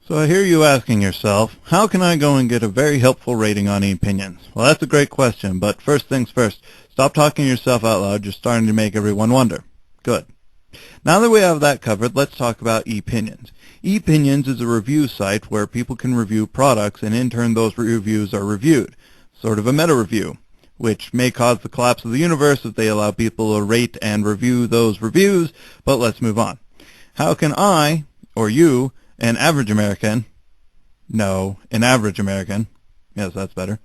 So I hear you asking yourself, how can I go and get a very helpful rating on Epinions? Well, that's a great question, but first things first, stop talking yourself out loud. You're starting to make everyone wonder. Good. Now that we have that covered, let's talk about Epinions. Epinions is a review site where people can review products, and in turn those reviews are reviewed. Sort of a meta-review, which may cause the collapse of the universe if they allow people to rate and review those reviews, but let's move on. How can I, or you, an average American, yes, that's better,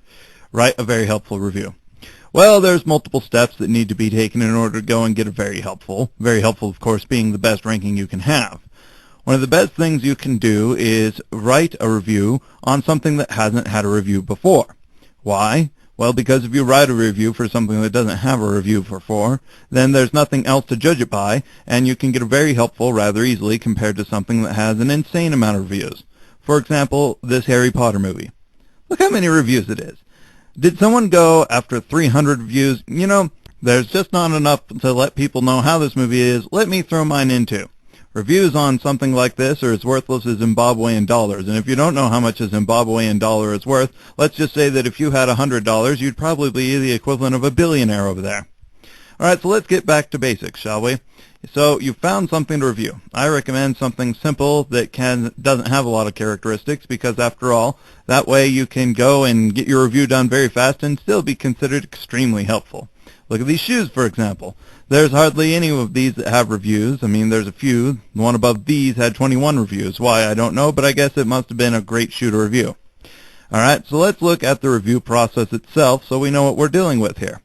write a very helpful review? Well, there's multiple steps that need to be taken in order to go and get a very helpful, of course, being the best ranking you can have. One of the best things you can do is write a review on something that hasn't had a review before. Why? Well, because if you write a review for something that doesn't have a review before, then there's nothing else to judge it by, and you can get a very helpful rather easily compared to something that has an insane amount of reviews. For example, this Harry Potter movie. Look how many reviews it is. Did someone go after 300 reviews? You know, there's just not enough to let people know how this movie is. Let me throw mine in too. Reviews on something like this are as worthless as Zimbabwean dollars, and if you don't know how much a Zimbabwean dollar is worth, let's just say that if you had $100, you'd probably be the equivalent of a billionaire over there. Alright, so let's get back to basics, shall we? So you found something to review. I recommend something simple that doesn't have a lot of characteristics, because after all, that way you can go and get your review done very fast and still be considered extremely helpful. Look at these shoes, for example. There's hardly any of these that have reviews. I mean, there's a few. The one above these had 21 reviews. Why, I don't know, but I guess it must have been a great shoe to review. Alright, so let's look at the review process itself so we know what we're dealing with here.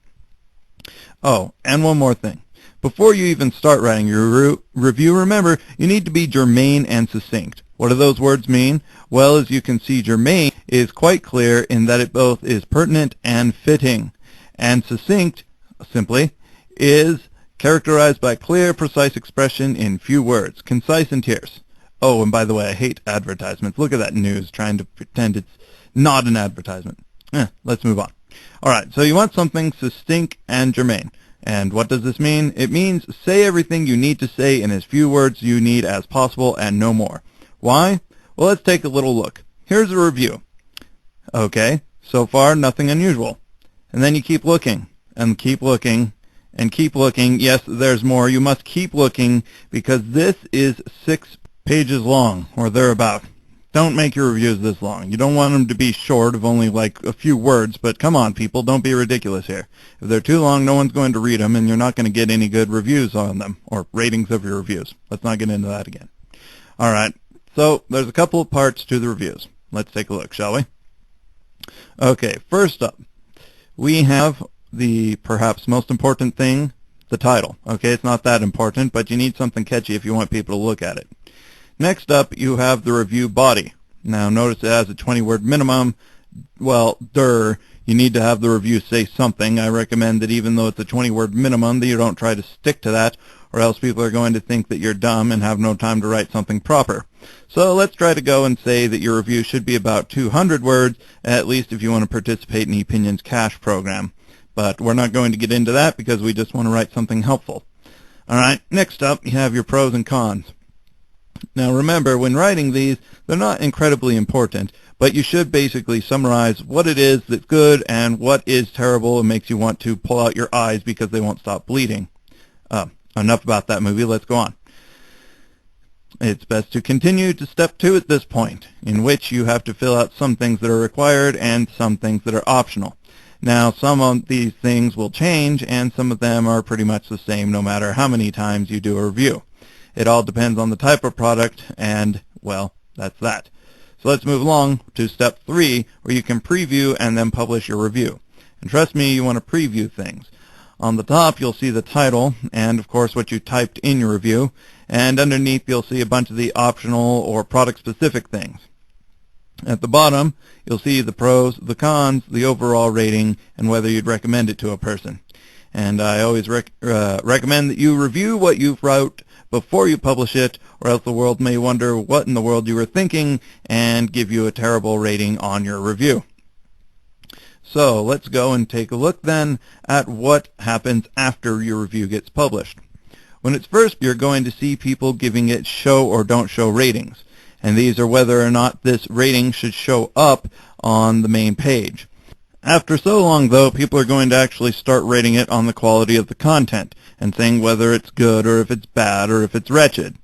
Oh, and one more thing. Before you even start writing your review, remember, you need to be germane and succinct. What do those words mean? Well, as you can see, germane is quite clear in that it both is pertinent and fitting. And succinct, simply, is characterized by clear, precise expression in few words, concise and terse. Oh, and by the way, I hate advertisements. Look at that news trying to pretend it's not an advertisement. Let's move on. Alright, so you want something succinct and germane. And what does this mean? It means say everything you need to say in as few words you need as possible and no more. Why? Well, let's take a little look. Here's a review. Okay, so far nothing unusual. And then you keep looking, and keep looking, and keep looking. Yes, there's more. You must keep looking because this is 6 pages long, or thereabout. Don't make your reviews this long. You don't want them to be short of only like a few words, but come on, people, don't be ridiculous here. If they're too long, no one's going to read them, and you're not going to get any good reviews on them, or ratings of your reviews. Let's not get into that again. Alright, so there's a couple of parts to the reviews. Let's take a look, shall we? Okay, first up, we have the perhaps most important thing, the title. Okay, it's not that important, but you need something catchy if you want people to look at it. Next up, you have the review body. Now, notice it has a 20-word minimum. Well, you need to have the review say something. I recommend that even though it's a 20-word minimum, that you don't try to stick to that, or else people are going to think that you're dumb and have no time to write something proper. So let's try to go and say that your review should be about 200 words, at least if you want to participate in Epinions Cash program. But we're not going to get into that because we just want to write something helpful. Alright, next up, you have your pros and cons. Now remember, when writing these, they're not incredibly important, but you should basically summarize what it is that's good and what is terrible and makes you want to pull out your eyes because they won't stop bleeding. Enough about that movie, let's go on. It's best to continue to step 2 at this point, in which you have to fill out some things that are required and some things that are optional. Now, some of these things will change, and some of them are pretty much the same no matter how many times you do a review. It all depends on the type of product, and, well, that's that. So let's move along to step 3, where you can preview and then publish your review. And trust me, you want to preview things. On the top, you'll see the title, and, of course, what you typed in your review, and underneath you'll see a bunch of the optional or product-specific things. At the bottom, you'll see the pros, the cons, the overall rating, and whether you'd recommend it to a person. And I always recommend that you review what you wrote before you publish it, or else the world may wonder what in the world you were thinking and give you a terrible rating on your review. So let's go and take a look then at what happens after your review gets published. When it's first, you're going to see people giving it show or don't show ratings. and these are whether or not this rating should show up on the main page. After so long, though, people are going to actually start rating it on the quality of the content and saying whether it's good or if it's bad or if it's wretched.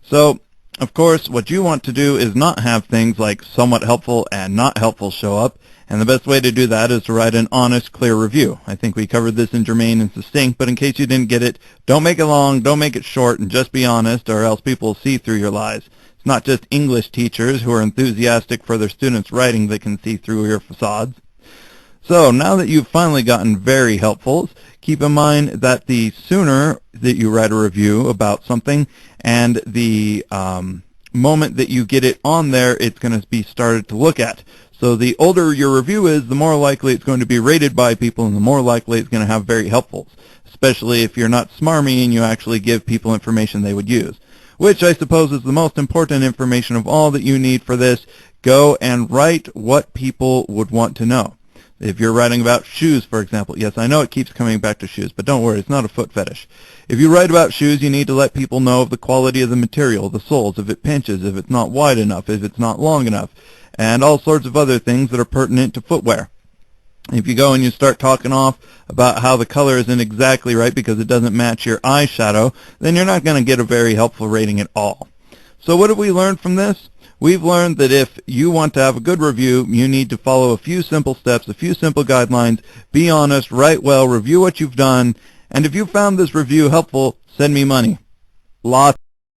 So, of course, what you want to do is not have things like somewhat helpful and not helpful show up, and the best way to do that is to write an honest, clear review. I think we covered this in Germain and Succinct, but in case you didn't get it, don't make it long, don't make it short, and just be honest, or else people will see through your lies. It's not just English teachers who are enthusiastic for their students' writing that can see through your facades. So now that you've finally gotten very helpful, keep in mind that the sooner that you write a review about something and the moment that you get it on there, it's going to be started to look at. So the older your review is, the more likely it's going to be rated by people and the more likely it's going to have very helpfuls, especially if you're not smarmy and you actually give people information they would use, which I suppose is the most important information of all that you need for this. Go and write what people would want to know. If you're writing about shoes, for example, yes, I know it keeps coming back to shoes, but don't worry, it's not a foot fetish. If you write about shoes, you need to let people know of the quality of the material, the soles, if it pinches, if it's not wide enough, if it's not long enough, and all sorts of other things that are pertinent to footwear. If you go and you start talking off about how the color isn't exactly right because it doesn't match your eyeshadow, then you're not going to get a very helpful rating at all. So what have we learned from this? We've learned that if you want to have a good review, you need to follow a few simple steps, a few simple guidelines, be honest, write well, review what you've done, and if you found this review helpful, send me money. Lots